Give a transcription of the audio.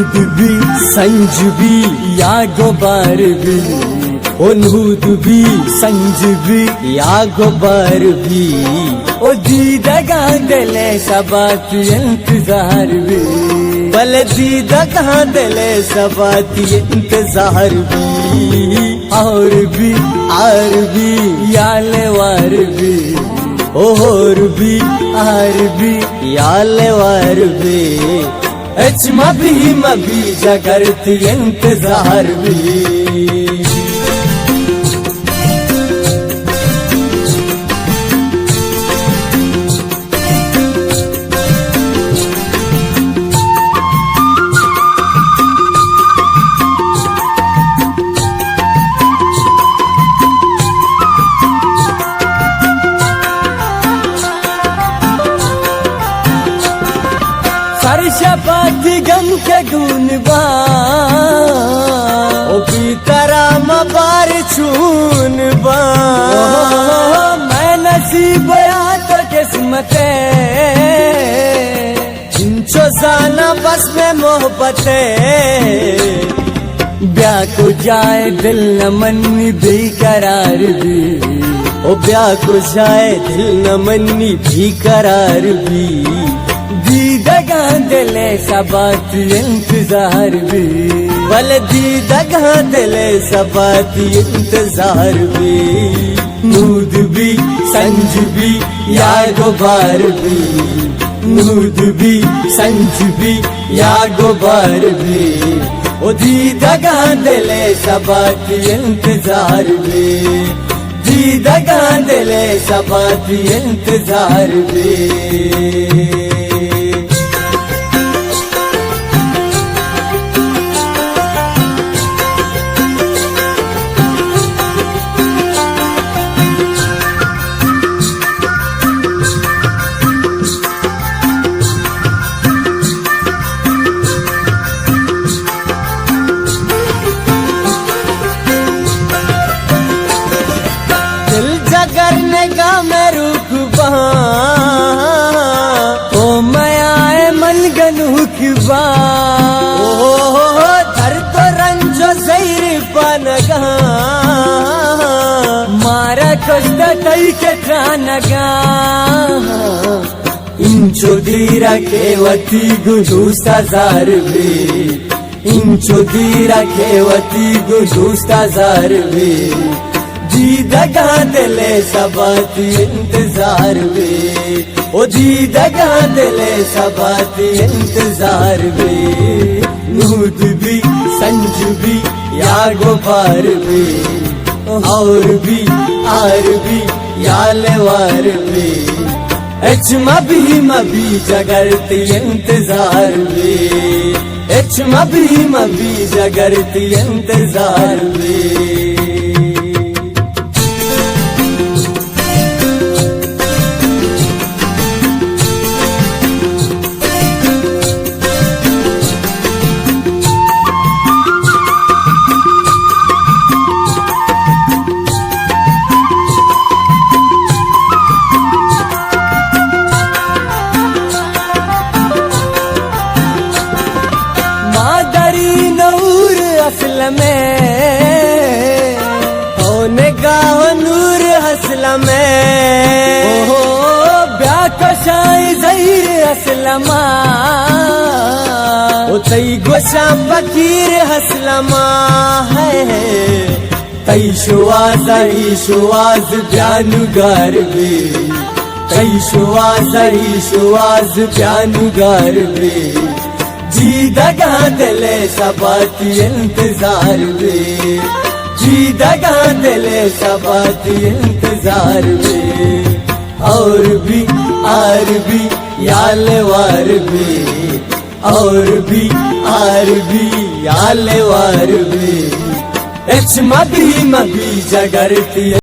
नूद भी संज भी या गोबर भी, ओ नूद भी संज भी या गोबर भी, ओ दीदगा दिले सबात इंतजार भी, बल दीदगा दिले सबात इंतजार भी, और भी आर भी यालेवार भी, और भी आर भी यालेवार भी, मभी जगरत इंतजार भी। सरशपाती गम के गुनबा ओ पीतरा मबार छूनबा, मैं नसीब या तो किस्मते इंचो जाना बस में मोहब्बते, ब्याह को जाए दिल न मन्नी बेकरार भी, ओ ब्याह को जाए दिल न मन्नी बेकरार भी, दीदगा दिले सबात इंतजार भी, बल दीदगा दिले सबात इंतजार भी, नूद भी संज भी या गोबर भी, नूद भी संज भी या गोबर भी, ओ दीदगा दिले सबात इंतजार भी, दीदगा दिले सबात इंतजार भी। करने का मैं रुकबा तो मैं आए मन गनुखबा, धर तो रंजो सैर पनगा मारा कष्ट तई के ठानगा, इंचो दीरा केवती गुजूस्ता जार भी, इंचो दीरा केवती गुजूस्ता जार भी, दीदगा दिले सबात इंतजार भी, ओ दीदगा दिले सबात इंतजार भी, नूद भी संज भी या गोबर भी, और भी आर भी यालेवार भी, मभी जगरत इंतजार भी, मभी जगरत इंतजार भी। असल में होने गाँव नूर हसल में, ओ ब्याह कशाई जहीर असलमा, ओ तई गोशा फकीर हसलमा है, तई शुआज ही शुआज ब्यानुगार भी, तई शुआज ही शुआज ब्यानुगार भी, दीदगा दिले सबात इंतजार भी, दीदगा दिले सबात इंतजार भी, और भी आर भी यालेवार भी, और भी आर भी यालेवार भी, मभी जगरती